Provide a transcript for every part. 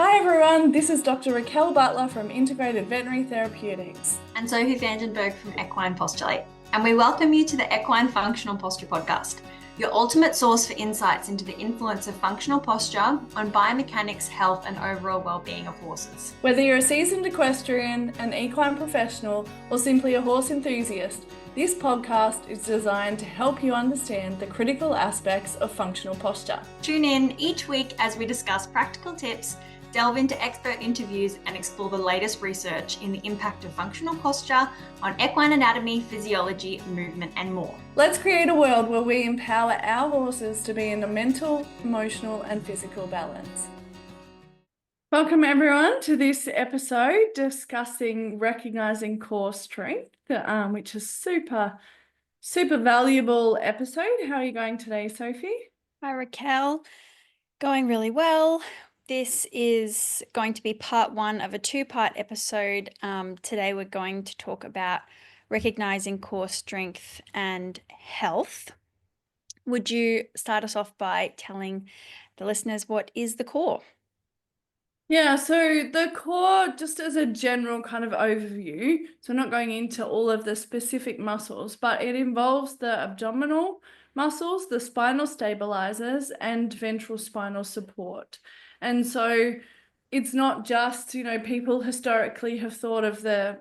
Hi everyone, this is Dr Raquel Butler from Integrated Veterinary Therapeutics. And Sophie Vandenberg from Equine Postulate. And we welcome you to the Equine Functional Posture Podcast, your ultimate source for insights into the influence of functional posture on biomechanics, health, and overall well-being of horses. Whether you're a seasoned equestrian, an equine professional, or simply a horse enthusiast, this podcast is designed to help you understand the critical aspects of functional posture. Tune in each week as we discuss practical tips, delve into expert interviews, and explore the latest research in the impact of functional posture on equine anatomy, physiology, movement, and more. Let's create a world where we empower our horses to be in a mental, emotional, and physical balance. Welcome everyone to this episode discussing recognizing core strength, which is super valuable episode. How are you going today, Sophie? Hi, Raquel. Going really well. This is going to be part one of a two-part episode. Today we're going to talk about recognizing core strength and health. Would you start us off by telling the listeners what is the core? Yeah, so the core, just as a general kind of overview, so not going into all of the specific muscles, but it involves the abdominal muscles, the spinal stabilizers, and ventral spinal support. And so it's not just, people historically have thought of the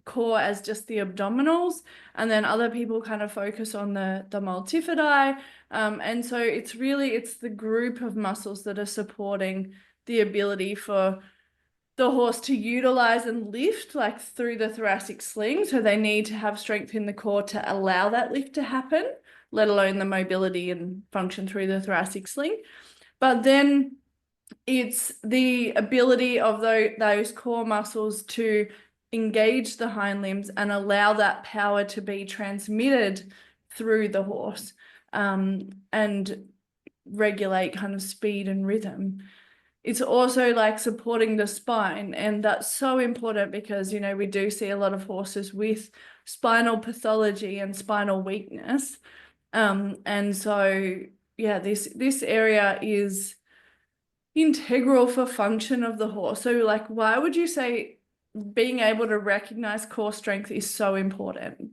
core as just the abdominals, and then other people kind of focus on the multifidi. And so it's the group of muscles that are supporting the ability for the horse to utilize and lift like through the thoracic sling. So they need to have strength in the core to allow that lift to happen, let alone the mobility and function through the thoracic sling. But then it's the ability of those core muscles to engage the hind limbs and allow that power to be transmitted through the horse, and regulate kind of speed and rhythm. It's also like supporting the spine, and that's so important because, we do see a lot of horses with spinal pathology and spinal weakness. And so, yeah, this area is integral for function of the horse. So like, why would you say being able to recognize core strength is so important?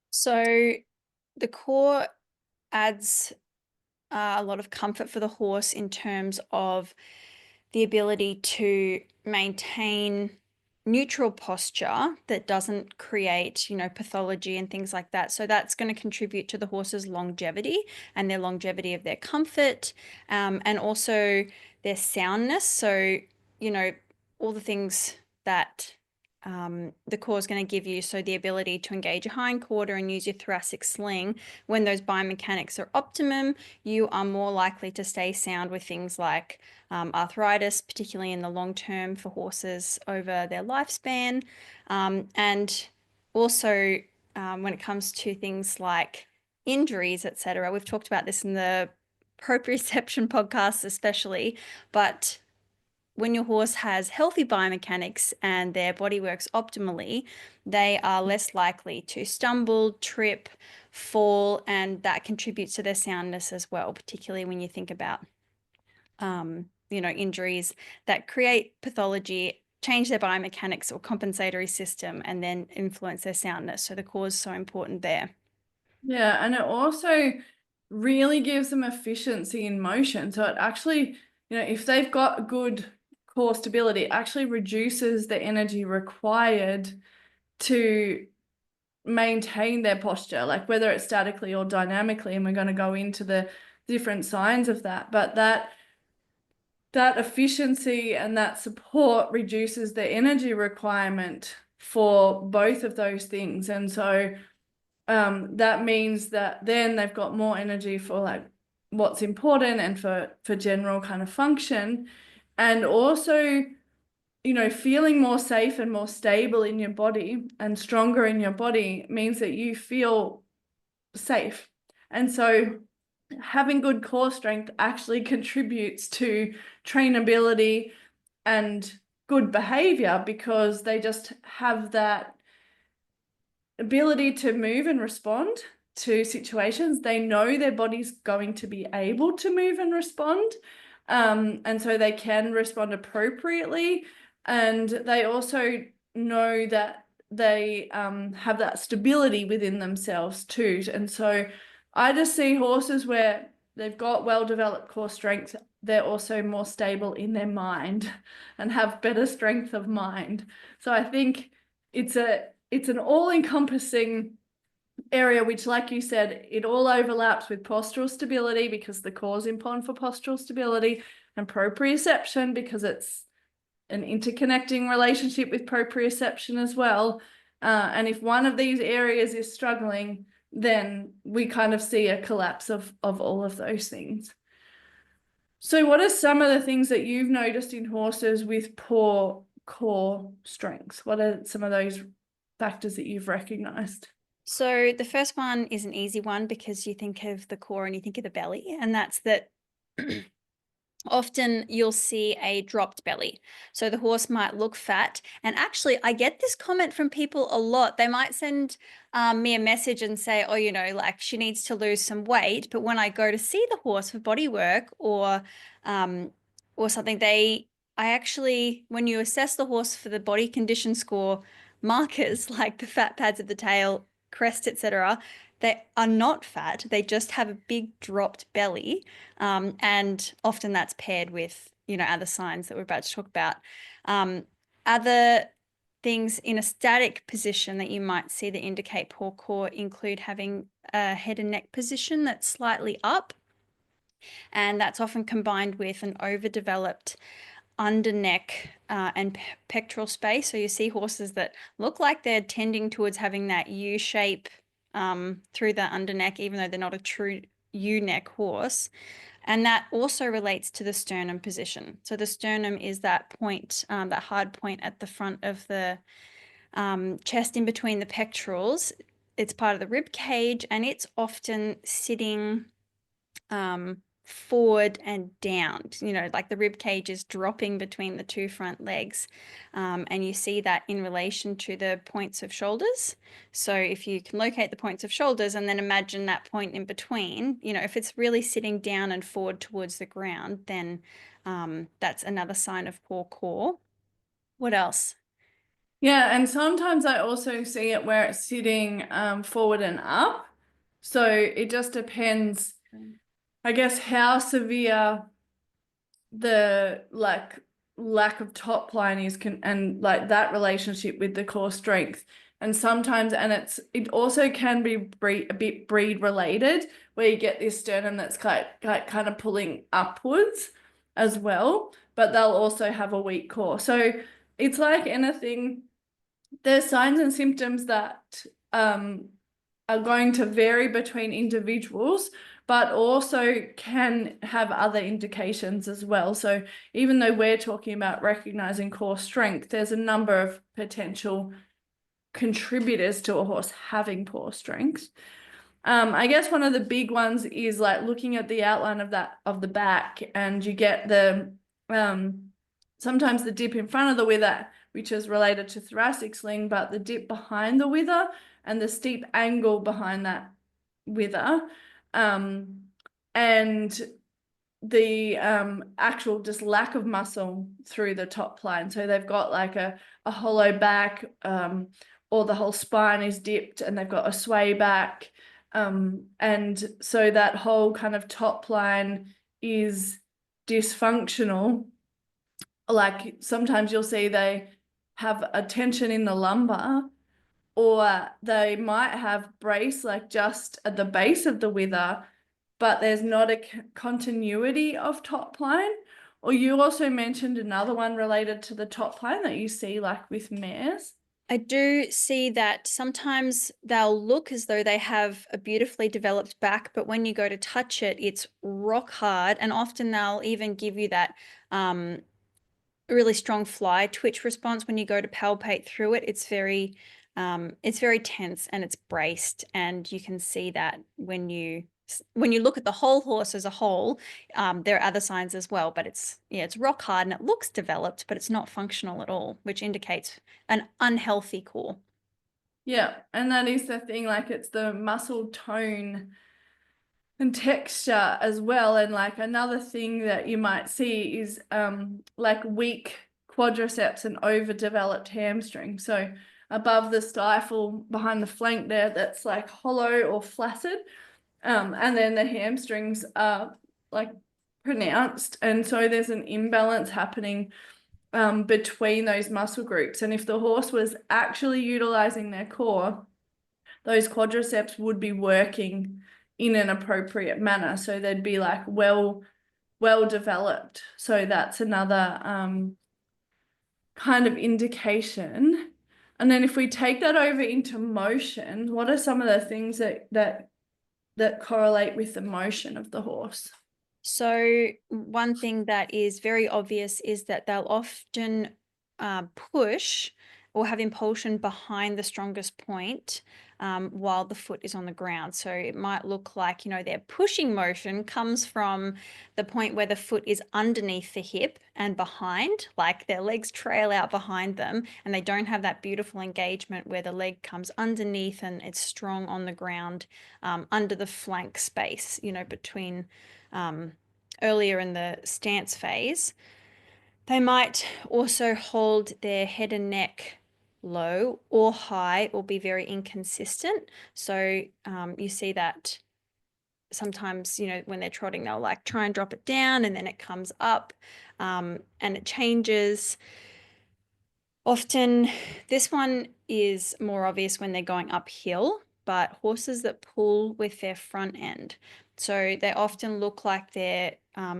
So the core adds a lot of comfort for the horse in terms of the ability to maintain neutral posture that doesn't create, pathology and things like that. So that's going to contribute to the horse's longevity and their longevity of their comfort, and also their soundness. So, all the things that the core is going to give you. So the ability to engage your hind quarter and use your thoracic sling. When those biomechanics are optimum, you are more likely to stay sound with things like arthritis, particularly in the long term for horses over their lifespan. And also when it comes to things like injuries, etc. We've talked about this in the proprioception podcast especially, but when your horse has healthy biomechanics and their body works optimally, they are less likely to stumble, trip, fall, and that contributes to their soundness as well, particularly when you think about, injuries that create pathology, change their biomechanics or compensatory system, and then influence their soundness. So the core is so important there. Yeah, and it also really gives them efficiency in motion. So it actually, if they've got good core stability, it actually reduces the energy required to maintain their posture, like whether it's statically or dynamically. And we're going to go into the different signs of that. But that efficiency and that support reduces the energy requirement for both of those things. And so that means that then they've got more energy for like what's important and for general kind of function. And also, feeling more safe and more stable in your body and stronger in your body means that you feel safe. And so having good core strength actually contributes to trainability and good behavior because they just have that ability to move and respond to situations. They know their body's going to be able to move and respond. And so they can respond appropriately. And they also know that they have that stability within themselves too. And so I just see horses where they've got well-developed core strength, they're also more stable in their mind and have better strength of mind. So I think it's an all-encompassing area, which, like you said, it all overlaps with postural stability because the core is important for postural stability, and proprioception because it's an interconnecting relationship with proprioception as well. And if one of these areas is struggling, then we kind of see a collapse of all of those things. So what are some of the things that you've noticed in horses with poor core strength? What are some of those factors that you've recognized? So the first one is an easy one because you think of the core and you think of the belly, and that's that often you'll see a dropped belly. So the horse might look fat. And actually, I get this comment from people a lot. They might send me a message and say, oh, like she needs to lose some weight. But when I go to see the horse for body work or something, I actually, when you assess the horse for the body condition score markers, like the fat pads of the tail, crest, etc., they are not fat. They just have a big dropped belly. And often that's paired with, other signs that we're about to talk about. Other things in a static position that you might see that indicate poor core include having a head and neck position that's slightly up. And that's often combined with an overdeveloped under neck and pectoral space. So you see horses that look like they're tending towards having that U shape through the under neck, even though they're not a true U neck horse. And that also relates to the sternum position. So the sternum is that point, that hard point at the front of the chest in between the pectorals. It's part of the rib cage, and it's often sitting forward and down, like the rib cage is dropping between the two front legs. And you see that in relation to the points of shoulders. So if you can locate the points of shoulders and then imagine that point in between, if it's really sitting down and forward towards the ground, then that's another sign of poor core. What else? Yeah, and sometimes I also see it where it's sitting forward and up. So it just depends, I guess, how severe the lack of top line is and like that relationship with the core strength. And sometimes, and it also can be a bit breed related, where you get this sternum that's kind of pulling upwards as well, but they'll also have a weak core. So it's like anything, there's signs and symptoms that are going to vary between individuals, but also can have other indications as well. So even though we're talking about recognizing core strength, there's a number of potential contributors to a horse having poor strength. I guess one of the big ones is like looking at the outline of the back, and you get the sometimes the dip in front of the wither, which is related to thoracic sling, but the dip behind the wither and the steep angle behind that wither, and the actual just lack of muscle through the top line. So they've got like a hollow back, or the whole spine is dipped and they've got a sway back. And so that whole kind of top line is dysfunctional. Like sometimes you'll see they have a tension in the lumbar, or they might have brace like just at the base of the wither, but there's not a continuity of top line. Or you also mentioned another one related to the top line that you see like with mares. I do see that sometimes they'll look as though they have a beautifully developed back, but when you go to touch it, it's rock hard. And often they'll even give you that really strong fly twitch response when you go to palpate through it. It's very tense and it's braced, and you can see that when you look at the whole horse as a whole. There are other signs as well, but it's rock hard and it looks developed, but it's not functional at all, which indicates an unhealthy core. Yeah, and that is the thing, like it's the muscle tone and texture as well. And like another thing that you might see is like weak quadriceps and overdeveloped hamstring. So above the stifle, behind the flank there, that's like hollow or flaccid. And then the hamstrings are like pronounced. And so there's an imbalance happening between those muscle groups. And if the horse was actually utilizing their core, those quadriceps would be working in an appropriate manner. So they'd be like well developed. So that's another kind of indication. And then if we take that over into motion, what are some of the things that correlate with the motion of the horse? So one thing that is very obvious is that they'll often push or have impulsion behind the strongest point while the foot is on the ground. So it might look like, their pushing motion comes from the point where the foot is underneath the hip and behind, like their legs trail out behind them, and they don't have that beautiful engagement where the leg comes underneath and it's strong on the ground under the flank space, between earlier in the stance phase. They might also hold their head and neck low or high or be very inconsistent. So you see that sometimes, when they're trotting, they'll like try and drop it down and then it comes up and it changes. Often this one is more obvious when they're going uphill, but horses that pull with their front end. So they often look like they're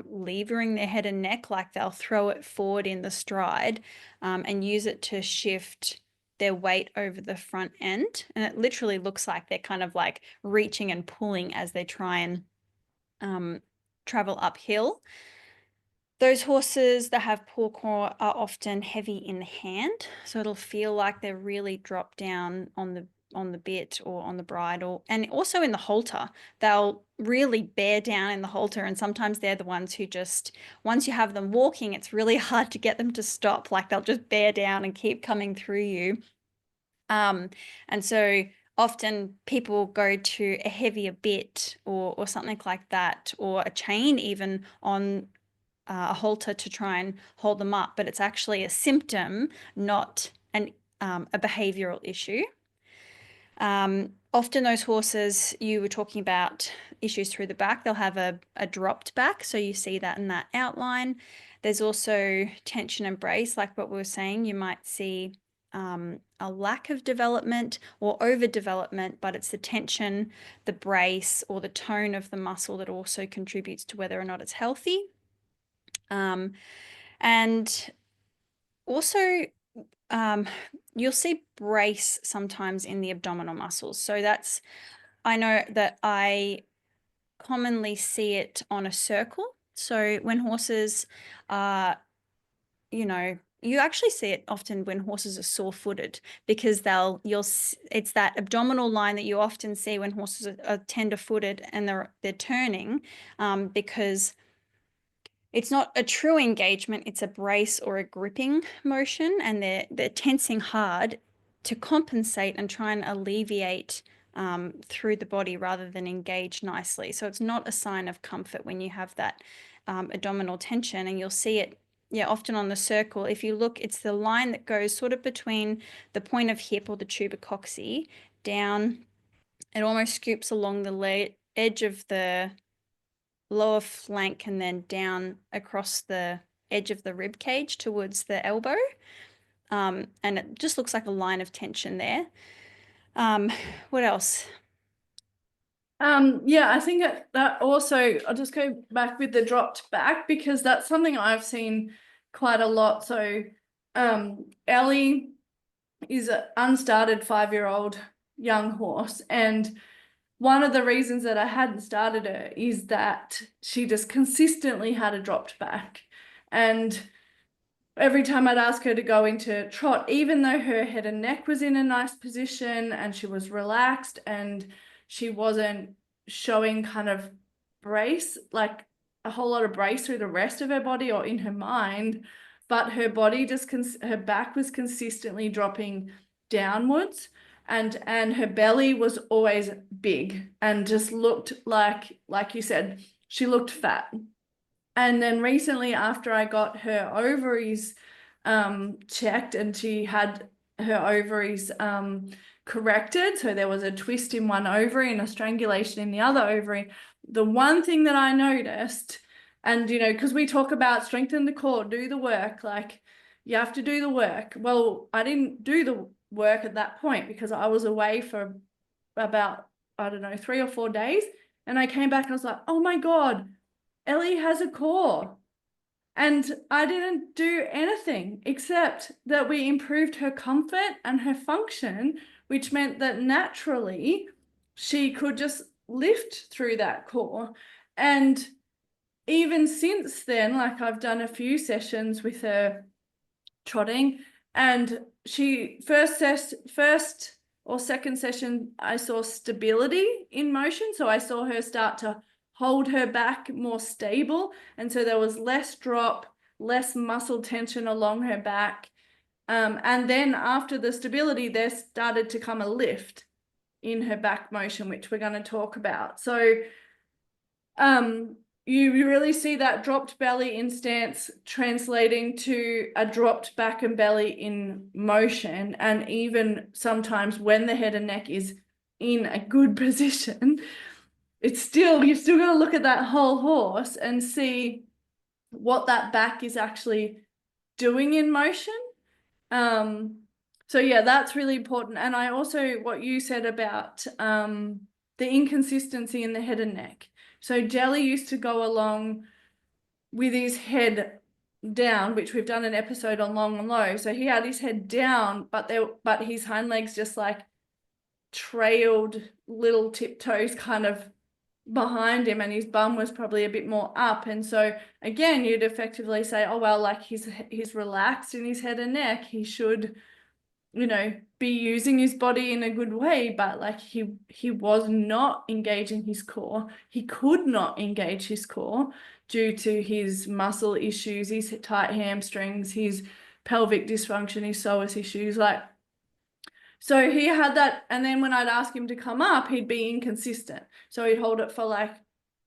levering their head and neck, like they'll throw it forward in the stride and use it to shift their weight over the front end. And it literally looks like they're kind of like reaching and pulling as they try and travel uphill. Those horses that have poor core are often heavy in the hand, so it'll feel like they're really dropped down on the bit or on the bridle, and also in the halter. They'll really bear down in the halter, and sometimes they're the ones who just, once you have them walking, it's really hard to get them to stop. Like they'll just bear down and keep coming through you. And so often people go to a heavier bit or something like that, or a chain even on a halter to try and hold them up, but it's actually a symptom, not a behavioral issue. Often those horses, you were talking about issues through the back, they'll have a dropped back. So you see that in that outline. There's also tension and brace, like what we were saying. You might see a lack of development or overdevelopment, but it's the tension, the brace, or the tone of the muscle that also contributes to whether or not it's healthy. And also you'll see brace sometimes in the abdominal muscles. So I know that I commonly see it on a circle. So when horses are, you actually see it often when horses are sore-footed, because it's that abdominal line that you often see when horses are tender-footed and they're turning, because it's not a true engagement, it's a brace or a gripping motion, and they're tensing hard to compensate and try and alleviate through the body rather than engage nicely. So it's not a sign of comfort when you have that abdominal tension, and you'll see it often on the circle. If you look, it's the line that goes sort of between the point of hip or the tubercocci down. It almost scoops along the edge of the lower flank and then down across the edge of the rib cage towards the elbow. And it just looks like a line of tension there. What else? I think that also, I'll just go back with the dropped back, because that's something I've seen quite a lot. So Ellie is an unstarted 5-year-old young horse, and one of the reasons that I hadn't started her is that she just consistently had a dropped back. And every time I'd ask her to go into trot, even though her head and neck was in a nice position and she was relaxed and she wasn't showing kind of brace, like a whole lot of brace through the rest of her body or in her mind, but her body her back was consistently dropping downwards. and her belly was always big and just looked like you said, she looked fat. And then recently, after I got her ovaries checked, and she had her ovaries corrected, so there was a twist in one ovary and a strangulation in the other ovary. The one thing that I noticed, and you know, because we talk about strengthen the core, do the work, like you have to do the work. Well, I didn't do the work at that point because I was away for about, I don't know, 3 or 4 days. And I came back and I was like, oh my God, Ellie has a core. And I didn't do anything except that we improved her comfort and her function, which meant that naturally she could just lift through that core. And even since then, like I've done a few sessions with her trotting, and she first or second session, I saw stability in motion. So I saw her start to hold her back more stable. And so there was less drop, less muscle tension along her back. And then after the stability, there started to come a lift in her back motion, which we're going to talk about. So you really see that dropped belly in stance translating to a dropped back and belly in motion. And even sometimes when the head and neck is in a good position, you've still got to look at that whole horse and see what that back is actually doing in motion. So yeah, that's really important. And I also, what you said about the inconsistency in the head and neck. So Jelly used to go along with his head down, which we've done an episode on long and low. So he had his head down, but his hind legs just like trailed little tiptoes kind of behind him, and his bum was probably a bit more up. And so again, you'd effectively say, oh well, like he's relaxed in his head and neck, he should, you know, be using his body in a good way, but like he was not engaging his core. He could not engage his core due to his muscle issues, his tight hamstrings, his pelvic dysfunction, his psoas issues. Like, so he had that. And then when I'd ask him to come up, he'd be inconsistent. So he'd hold it for like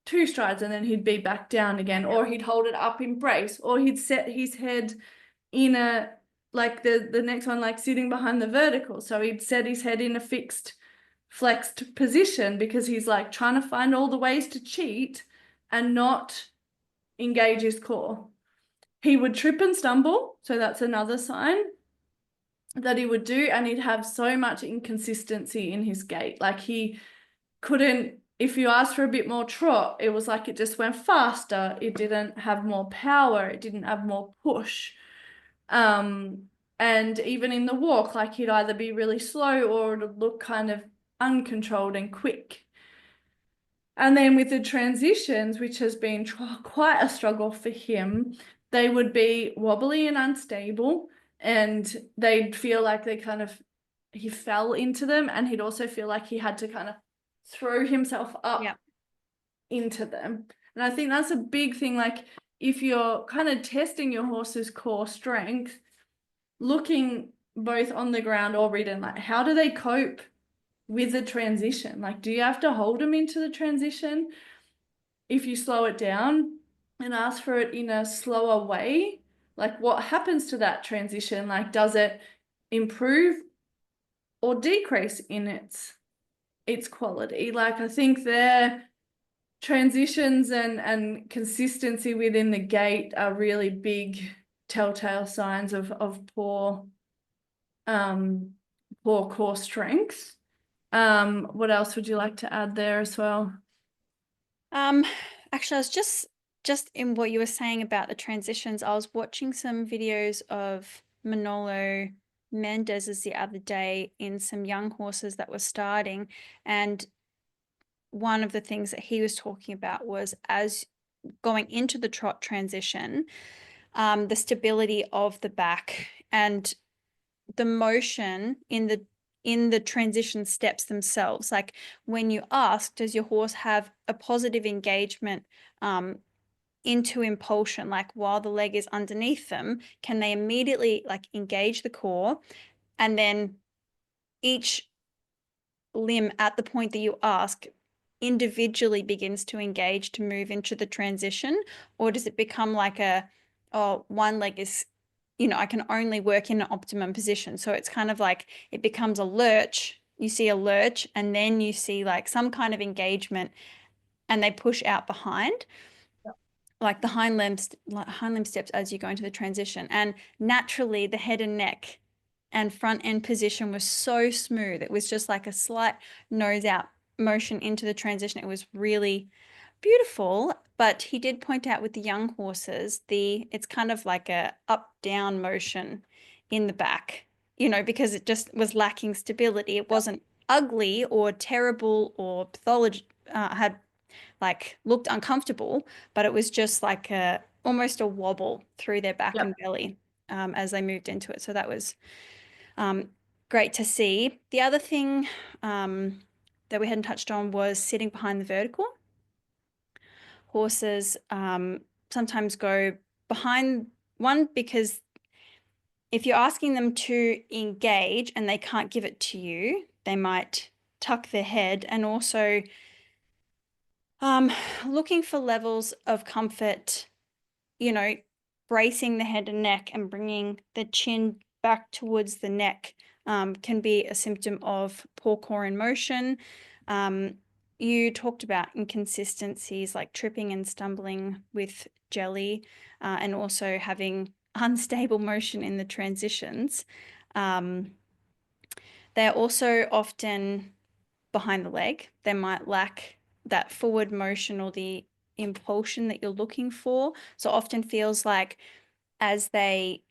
2 strides and then he'd be back down again, or he'd hold it up in brace, or he'd set his head in a, like the next one, like sitting behind the vertical. So he'd set his head in a fixed, flexed position because he's like trying to find all the ways to cheat and not engage his core. He would trip and stumble. So that's another sign that he would do. And he'd have so much inconsistency in his gait. Like he couldn't, if you asked for a bit more trot, it was like it just went faster. It didn't have more power. It didn't have more push. And even in the walk, like he'd either be really slow or it'd look kind of uncontrolled and quick. And then with the transitions, which has been quite a struggle for him, they would be wobbly and unstable, and they'd feel like he fell into them, and he'd also feel like he had to kind of throw himself up into them. And I think that's a big thing. Like if you're kind of testing your horse's core strength, looking both on the ground or ridden, like how do they cope with the transition? Like, do you have to hold them into the transition? If you slow it down and ask for it in a slower way, like what happens to that transition? Like, does it improve or decrease in its quality? Like, I think their transitions and consistency within the gait are really big telltale signs of poor core strength. What else would you like to add there as well? Actually, I was just in what you were saying about the transitions, I was watching some videos of Manolo Mendez's the other day in some young horses that were starting, and one of the things that he was talking about was as going into the trot transition, the stability of the back and the motion in the transition steps themselves. Like when you ask, does your horse have a positive engagement into impulsion, like while the leg is underneath them, can they immediately like engage the core? And then each limb at the point that you ask individually begins to engage to move into the transition? Or does it become like one leg is, I can only work in an optimum position. So it's kind of like it becomes a lurch. You see a lurch and then you see like some kind of engagement and they push out behind, like the hind limb steps as you go into the transition. And naturally the head and neck and front end position was so smooth. It was just like a slight nose out motion into the transition. It was really beautiful. But he did point out with the young horses, it's kind of like a up down motion in the back, because it just was lacking stability. It wasn't ugly or terrible or pathology, had like looked uncomfortable, but it was just like almost a wobble through their back and belly as they moved into it. So that was great to see. The other thing that we hadn't touched on was sitting behind the vertical. Horses sometimes go behind one because if you're asking them to engage and they can't give it to you, they might tuck their head, and also looking for levels of comfort, bracing the head and neck and bringing the chin back towards the neck can be a symptom of poor core in motion. You talked about inconsistencies like tripping and stumbling with Jelly, and also having unstable motion in the transitions. They're also often behind the leg. They might lack that forward motion or the impulsion that you're looking for. So often feels like as they,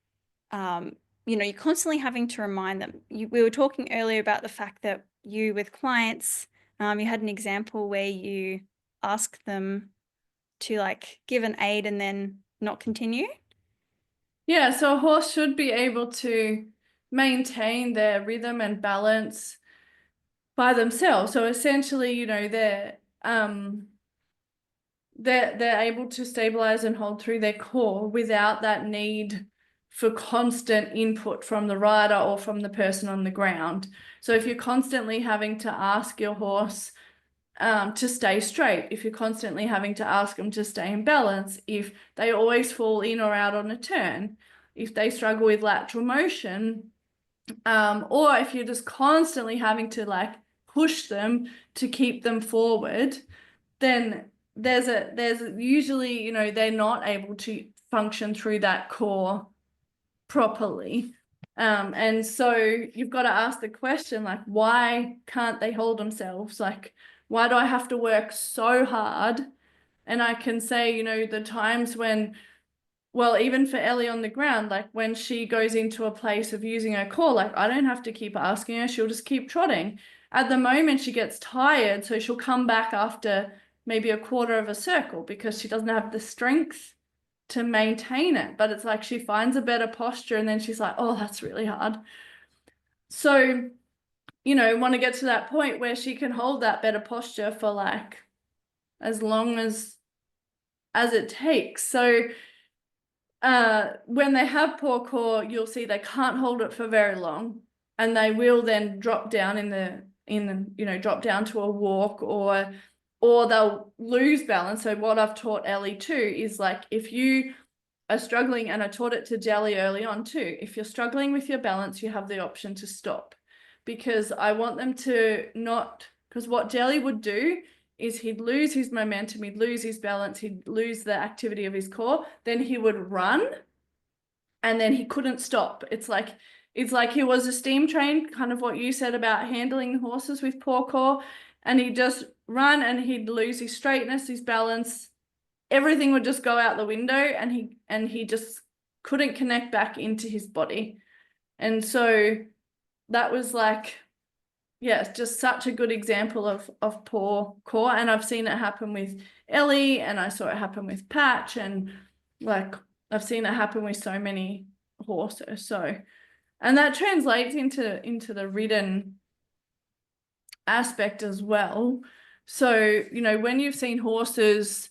you're constantly having to remind them. We were talking earlier about the fact that you, with clients, you had an example where you ask them to like give an aid and then not continue. Yeah, so a horse should be able to maintain their rhythm and balance by themselves. So essentially, they're able to stabilize and hold through their core without that need for constant input from the rider or from the person on the ground. So if you're constantly having to ask your horse to stay straight, if you're constantly having to ask them to stay in balance, if they always fall in or out on a turn, if they struggle with lateral motion, or if you're just constantly having to like push them to keep them forward, then there's usually, they're not able to function through that core properly. And so you've got to ask the question, like, why can't they hold themselves? Like, why do I have to work so hard? And I can say, the times when, well, even for Ellie on the ground, like when she goes into a place of using her core, like I don't have to keep asking her, she'll just keep trotting. At the moment, she gets tired, so she'll come back after maybe a quarter of a circle because she doesn't have the strength to maintain it. But it's like she finds a better posture and then she's like, oh, that's really hard. So, want to get to that point where she can hold that better posture for like as long as it takes. So when they have poor core, you'll see they can't hold it for very long, and they will then drop down drop down to a walk, or they'll lose balance. So what I've taught Ellie too is like, if you are struggling, and I taught it to Jelly early on too, if you're struggling with your balance, you have the option to stop, because I want them to not, because what Jelly would do is he'd lose his momentum, he'd lose his balance, he'd lose the activity of his core, then he would run and then he couldn't stop. It's like he was a steam train, kind of what you said about handling the horses with poor core, and he'd just run and he'd lose his straightness, his balance, everything would just go out the window, and he just couldn't connect back into his body. And so that was like, yeah, it's just such a good example of poor core. And I've seen it happen with Ellie, and I saw it happen with Patch, and like I've seen it happen with so many horses. So, and that translates into the ridden aspect as well. So, when you've seen horses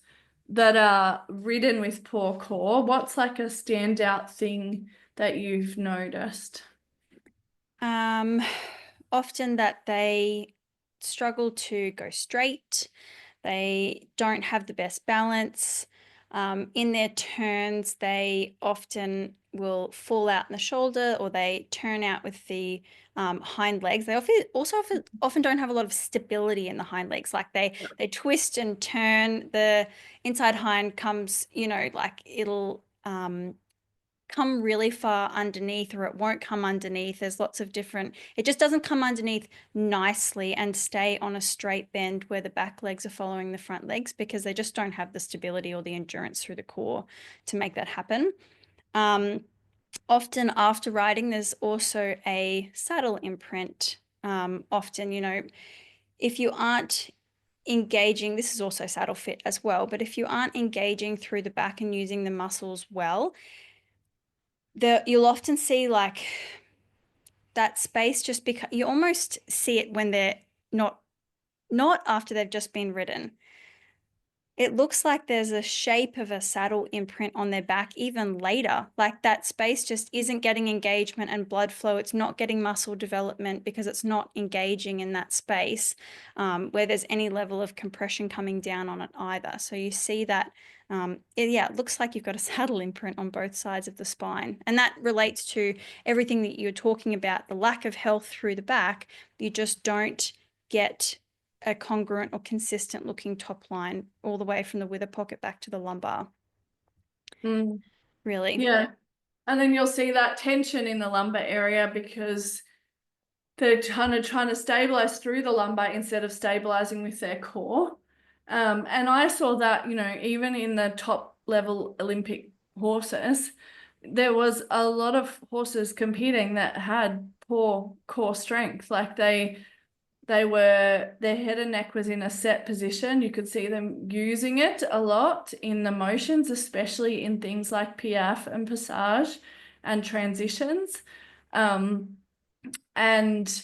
that are ridden with poor core, what's like a standout thing that you've noticed? Often that they struggle to go straight. They don't have the best balance. In their turns, they often will fall out in the shoulder, or they turn out with the hind legs. They often don't have a lot of stability in the hind legs. Like they twist and turn. The inside hind comes, like it'll come really far underneath, or it won't come underneath. There's lots of different, it just doesn't come underneath nicely and stay on a straight bend where the back legs are following the front legs, because they just don't have the stability or the endurance through the core to make that happen. Often after riding, there's also a saddle imprint. Often, if you aren't engaging, this is also saddle fit as well, but if you aren't engaging through the back and using the muscles well, you'll often see like that space just because you almost see it when they're not after they've just been ridden. It looks like there's a shape of a saddle imprint on their back even later. Like that space just isn't getting engagement and blood flow. It's not getting muscle development because it's not engaging in that space where there's any level of compression coming down on it either. So you see that, it looks like you've got a saddle imprint on both sides of the spine. And that relates to everything that you're talking about, the lack of health through the back. You just don't get a congruent or consistent looking top line all the way from the wither pocket back to the lumbar. Really. Yeah. And then you'll see that tension in the lumbar area because they're kind of trying to stabilize through the lumbar instead of stabilizing with their core. And I saw that, even in the top level Olympic horses, there was a lot of horses competing that had poor core strength. Like their head and neck was in a set position. You could see them using it a lot in the motions, especially in things like piaffe and passage and transitions. And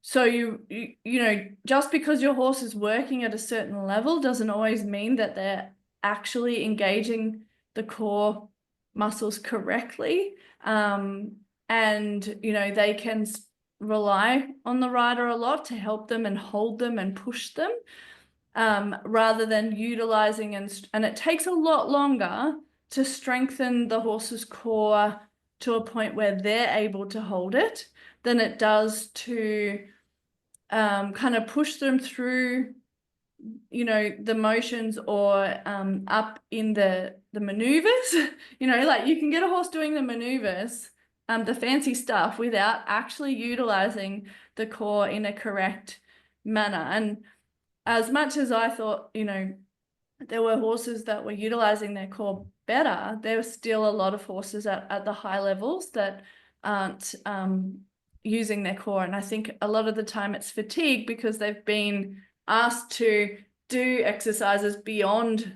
so just because your horse is working at a certain level doesn't always mean that they're actually engaging the core muscles correctly. And they can rely on the rider a lot to help them and hold them and push them, rather than utilizing and it takes a lot longer to strengthen the horse's core to a point where they're able to hold it than it does to kind of push them through the motions or up in the maneuvers. Like you can get a horse doing the maneuvers, the fancy stuff, without actually utilizing the core in a correct manner. And as much as I thought, there were horses that were utilizing their core better, there were still a lot of horses at the high levels that aren't using their core. And I think a lot of the time it's fatigue because they've been asked to do exercises beyond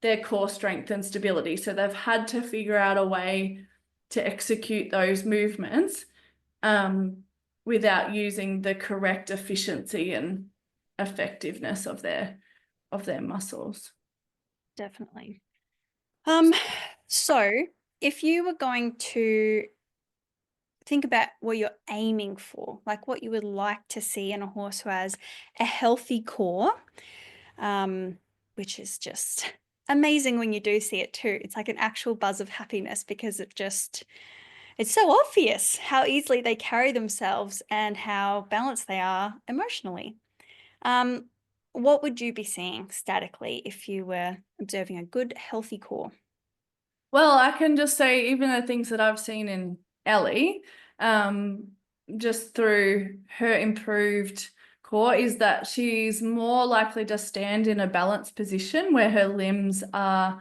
their core strength and stability. So they've had to figure out a way to execute those movements without using the correct efficiency and effectiveness of their muscles. Definitely. So if you were going to think about what you're aiming for, like what you would like to see in a horse who has a healthy core, which is just amazing when you do see it too. It's like an actual buzz of happiness because it's so obvious how easily they carry themselves and how balanced they are emotionally. What would you be seeing statically if you were observing a good, healthy core? Well, I can just say even the things that I've seen in Ellie, just through her improved core, is that she's more likely to stand in a balanced position where her limbs are,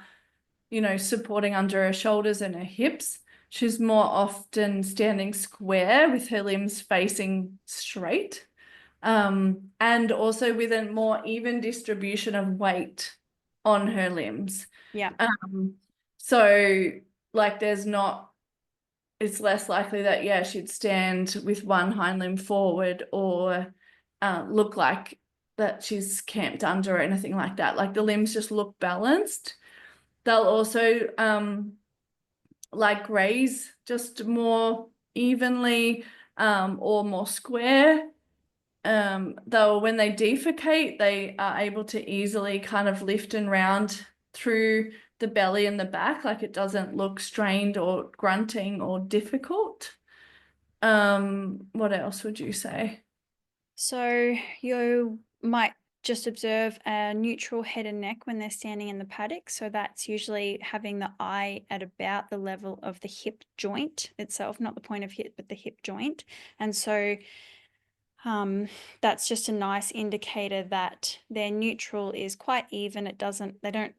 supporting under her shoulders and her hips. She's more often standing square with her limbs facing straight. And also with a more even distribution of weight on her limbs. Yeah. So like it's less likely that, she'd stand with one hind limb forward or look like that she's camped under or anything like that. Like the limbs just look balanced. They'll also graze just more evenly or more square. when they defecate, they are able to easily kind of lift and round through the belly and the back, like it doesn't look strained or grunting or difficult. What else would you say? So you might just observe a neutral head and neck when they're standing in the paddock. So that's usually having the eye at about the level of the hip joint itself, not the point of hip, but the hip joint. And so that's just a nice indicator that their neutral is quite even.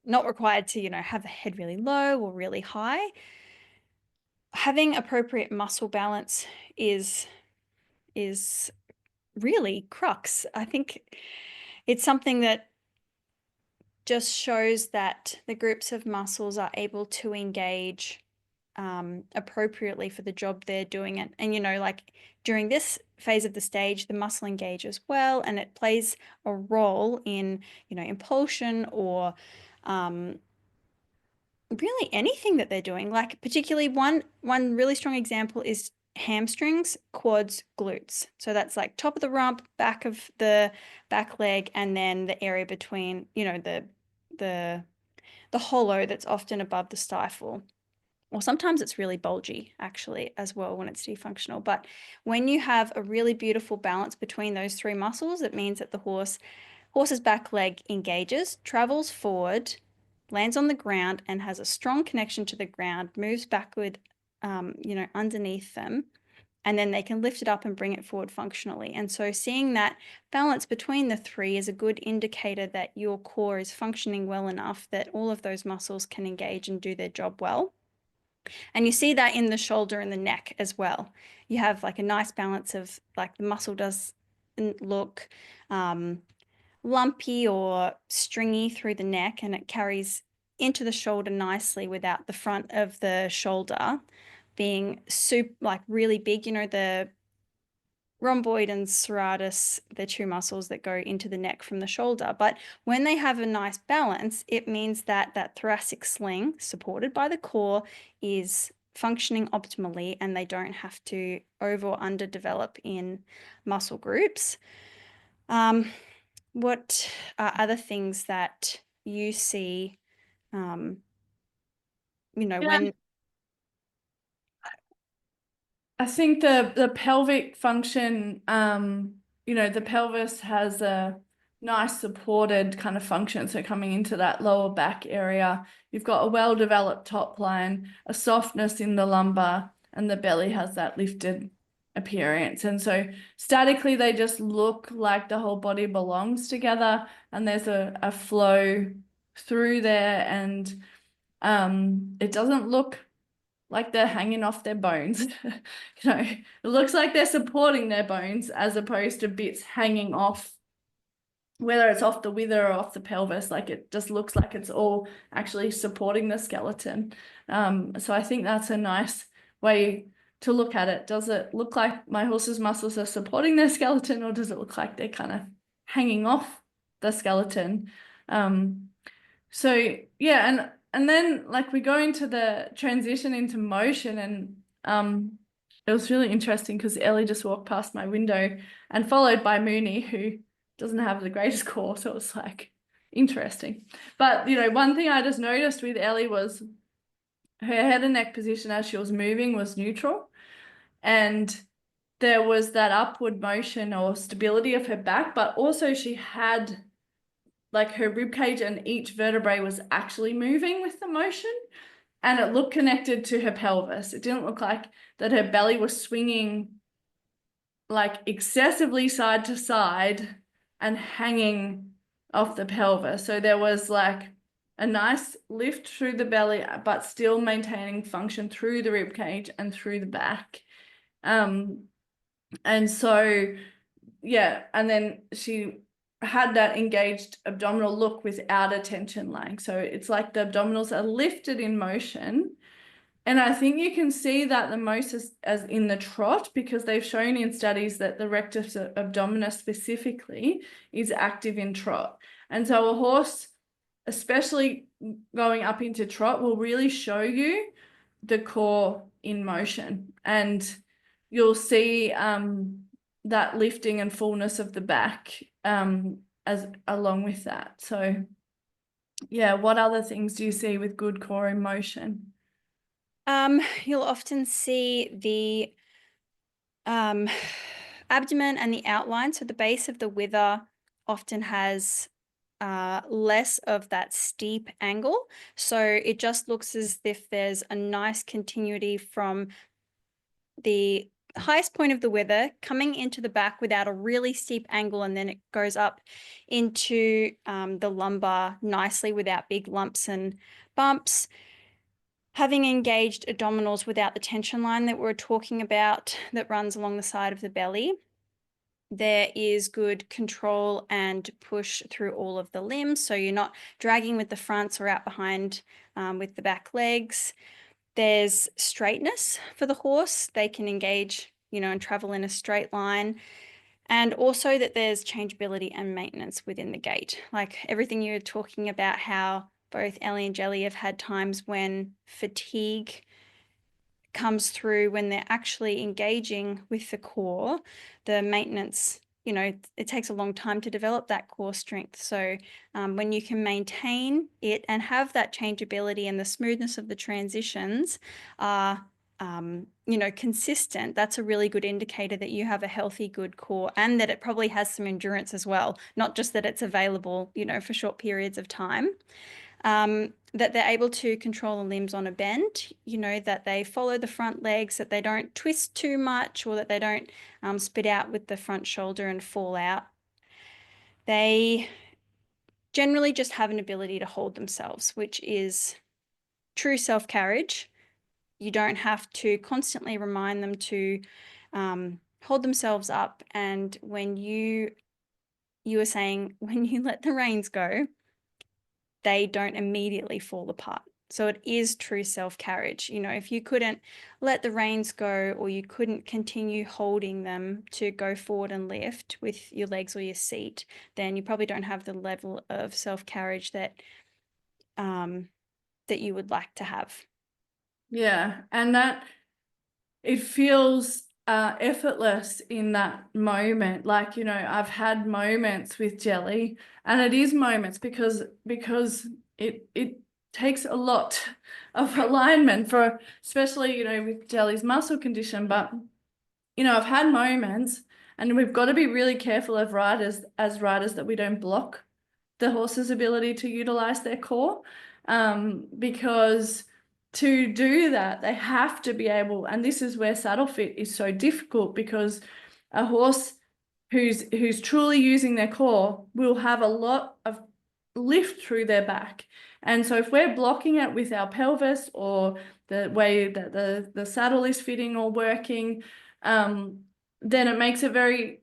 Not required to, have the head really low or really high. Having appropriate muscle balance is really crux. I think it's something that just shows that the groups of muscles are able to engage appropriately for the job they're doing. And like during this phase of the stage, the muscle engages well, and it plays a role in, impulsion or really anything that they're doing. Like particularly one really strong example is hamstrings, quads, glutes. So that's like top of the rump, back of the back leg, and then the area between, the hollow that's often above the stifle. Or sometimes it's really bulgy actually as well when it's defunctional. But when you have a really beautiful balance between those three muscles, it means that the horse's back leg engages, travels forward, lands on the ground, and has a strong connection to the ground, moves backward, underneath them, and then they can lift it up and bring it forward functionally. And so seeing that balance between the three is a good indicator that your core is functioning well enough that all of those muscles can engage and do their job well. And you see that in the shoulder and the neck as well. You have like a nice balance of like the muscle doesn't look lumpy or stringy through the neck, and it carries into the shoulder nicely without the front of the shoulder being like really big. The rhomboid and serratus, the two muscles that go into the neck from the shoulder. But when they have a nice balance, it means that that thoracic sling supported by the core is functioning optimally, and they don't have to over or underdevelop in muscle groups. What are other things that you see, when I think the pelvic function, the pelvis has a nice supported kind of function. So coming into that lower back area, you've got a well-developed top line, a softness in the lumbar, and the belly has that lifted appearance. And so statically, they just look like the whole body belongs together, and there's a flow through there, and it doesn't look like they're hanging off their bones. It looks like they're supporting their bones as opposed to bits hanging off, whether it's off the wither or off the pelvis. Like it just looks like it's all actually supporting the skeleton. So I think that's a nice way to look at it. Does it look like my horse's muscles are supporting their skeleton, or does it look like they're kind of hanging off the skeleton? So yeah, and then like we go into the transition into motion, and it was really interesting because Ellie just walked past my window and followed by Mooney, who doesn't have the greatest core, so it was like interesting. But one thing I just noticed with Ellie was her head and neck position as she was moving was neutral, and there was that upward motion or stability of her back, but also she had like her rib cage and each vertebrae was actually moving with the motion, and it looked connected to her pelvis. It didn't look like that her belly was swinging like excessively side to side and hanging off the pelvis. So there was like a nice lift through the belly, but still maintaining function through the rib cage and through the back. And so, yeah, and then she had that engaged abdominal look without a tension line. So it's like the abdominals are lifted in motion. And I think you can see that the most as in the trot, because they've shown in studies that the rectus abdominis specifically is active in trot. And so a horse, especially going up into trot, will really show you the core in motion. And you'll see that lifting and fullness of the back as along with that. So yeah, what other things do you see with good core in motion? You'll often see the abdomen and the outline. So the base of the wither often has less of that steep angle. So it just looks as if there's a nice continuity from the highest point of the wither coming into the back without a really steep angle, and then it goes up into the lumbar nicely without big lumps and bumps. Having engaged abdominals without the tension line that we're talking about that runs along the side of the belly, there is good control and push through all of the limbs. So you're not dragging with the fronts or out behind with the back legs. There's straightness for the horse. They can engage, and travel in a straight line. And also that there's changeability and maintenance within the gait. Like everything you're talking about, how both Ellie and Jelly have had times when fatigue comes through when they're actually engaging with the core, the maintenance, it takes a long time to develop that core strength. So when you can maintain it and have that changeability and the smoothness of the transitions are, consistent, that's a really good indicator that you have a healthy, good core, and that it probably has some endurance as well, not just that it's available, for short periods of time. That they're able to control the limbs on a bend, that they follow the front legs, that they don't twist too much, or that they don't spit out with the front shoulder and fall out. They generally just have an ability to hold themselves, which is true self-carriage. You don't have to constantly remind them to hold themselves up. And when you were saying, when you let the reins go, they don't immediately fall apart. So it is true self-carriage. If you couldn't let the reins go, or you couldn't continue holding them to go forward and lift with your legs or your seat, then you probably don't have the level of self-carriage that you would like to have. Yeah, and that it feels effortless in that moment. Like, I've had moments with Jelly, and it is moments because it takes a lot of alignment for, especially, with Jelly's muscle condition. But, I've had moments, and we've got to be really careful as riders that we don't block the horse's ability to utilize their core, because to do that, they have to be able, and this is where saddle fit is so difficult, because a horse who's truly using their core will have a lot of lift through their back. And so if we're blocking it with our pelvis, or the way that the saddle is fitting or working, then it makes it very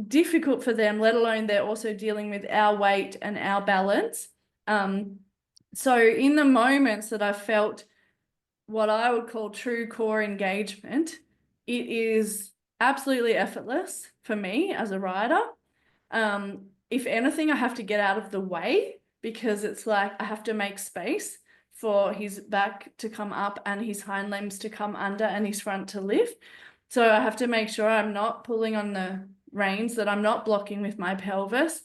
difficult for them, let alone they're also dealing with our weight and our balance. So in the moments that I've felt what I would call true core engagement, it is absolutely effortless for me as a rider. If anything, I have to get out of the way, because it's like I have to make space for his back to come up and his hind limbs to come under and his front to lift. So I have to make sure I'm not pulling on the reins, that I'm not blocking with my pelvis.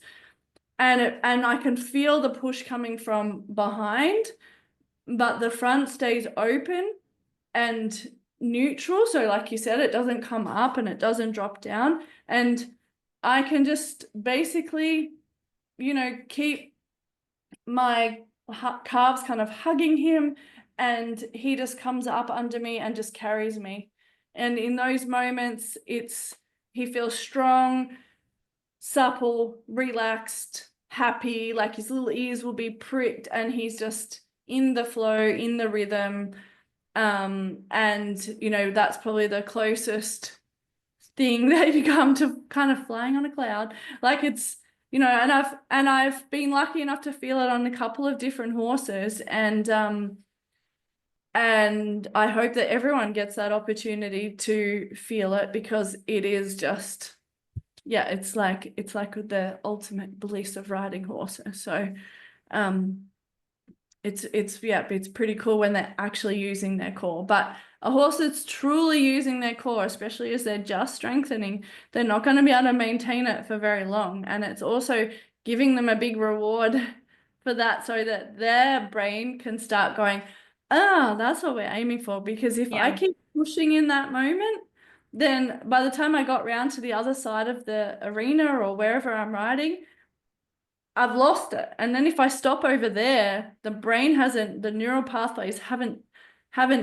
And I can feel the push coming from behind, but the front stays open and neutral. So like you said, it doesn't come up and it doesn't drop down. And I can just basically, keep my calves kind of hugging him, and he just comes up under me and just carries me. And in those moments, he feels strong, supple, relaxed, happy, like his little ears will be pricked, and he's just in the flow, in the rhythm. And that's probably the closest thing that you come to kind of flying on a cloud. Like it's, and I've been lucky enough to feel it on a couple of different horses, and I hope that everyone gets that opportunity to feel it, because it is just, yeah, it's like the ultimate bliss of riding horses. So it's pretty cool when they're actually using their core. But A horse that's truly using their core, especially as they're just strengthening, they're not going to be able to maintain it for very long. And it's also giving them a big reward for that so that their brain can start going, ah, that's what we're aiming for. Because if I Yeah. keep pushing in that moment, then by the time I got round to the other side of the arena or wherever I'm riding, I've lost it. And then if I stop over there, the brain hasn't, the neural pathways haven't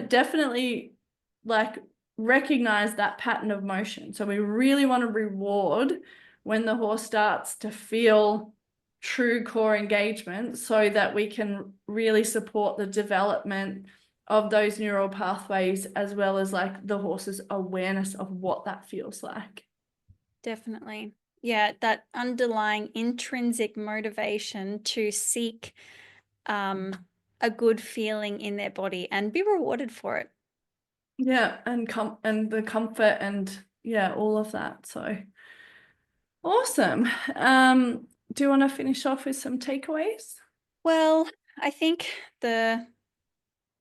definitely like recognized that pattern of motion. So we really want to reward when the horse starts to feel true core engagement so that we can really support the development of those neural pathways as well as like the horse's awareness of what that feels like. Definitely. Yeah, that underlying intrinsic motivation to seek a good feeling in their body and be rewarded for it. Yeah, and the comfort and yeah, all of that. So awesome. Do you want to finish off with some takeaways? Well, I think the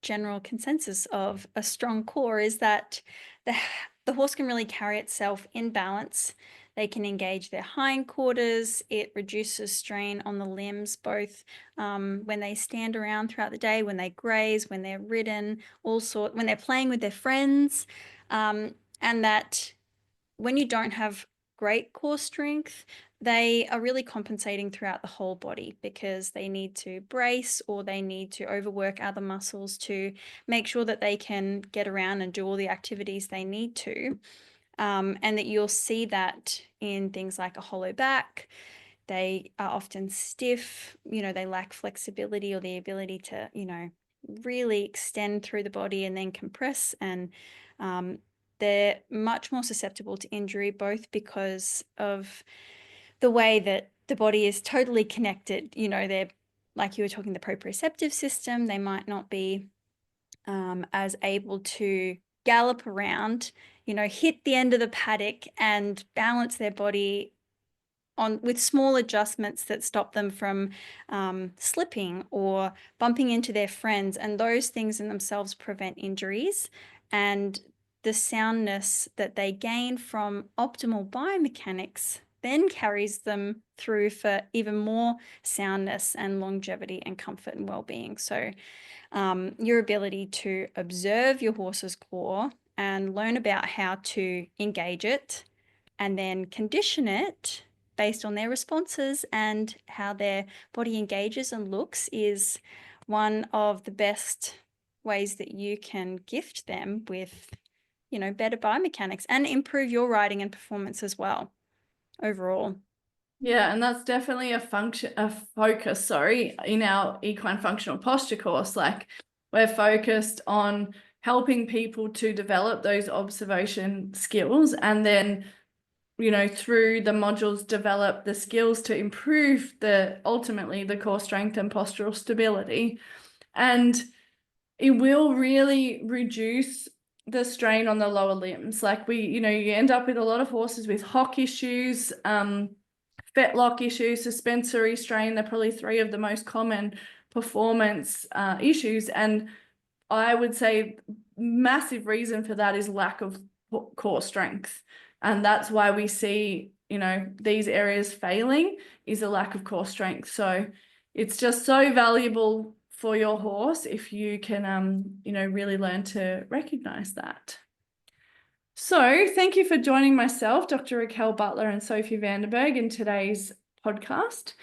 general consensus of a strong core is that the horse can really carry itself in balance. They can engage their hindquarters. It reduces strain on the limbs, both when they stand around throughout the day, when they graze, when they're ridden, when they're playing with their friends, and that when you don't have great core strength, they are really compensating throughout the whole body because they need to brace or they need to overwork other muscles to make sure that they can get around and do all the activities they need to. And that you'll see that in things like a hollow back. They are often stiff, they lack flexibility or the ability to, really extend through the body and then compress. And they're much more susceptible to injury, both because of the way that the body is totally connected. They're, like you were talking, the proprioceptive system. They might not be as able to gallop around, hit the end of the paddock and balance their body with small adjustments that stop them from slipping or bumping into their friends. And those things in themselves prevent injuries. And the soundness that they gain from optimal biomechanics then carries them through for even more soundness and longevity and comfort and well-being. So your ability to observe your horse's core and learn about how to engage it and then condition it based on their responses and how their body engages and looks is one of the best ways that you can gift them with, better biomechanics and improve your riding and performance as well overall. Yeah, and that's definitely a focus, in our equine functional posture course. Like we're focused on helping people to develop those observation skills and then through the modules develop the skills to improve ultimately the core strength and postural stability. And it will really reduce the strain on the lower limbs. Like you end up with a lot of horses with hock issues, fetlock issues, suspensory strain. They're probably three of the most common performance issues. And I would say massive reason for that is lack of core strength. And that's why we see, these areas failing is a lack of core strength. So it's just so valuable for your horse if you can, really learn to recognize that. So thank you for joining myself, Dr. Raquel Butler and Sophie Vandenberg in today's podcast.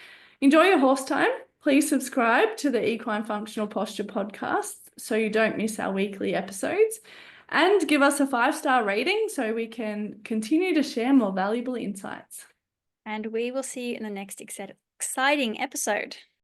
Enjoy your horse time. Please subscribe to the Equine Functional Posture podcast so you don't miss our weekly episodes, and give us a 5-star rating so we can continue to share more valuable insights. And we will see you in the next exciting episode.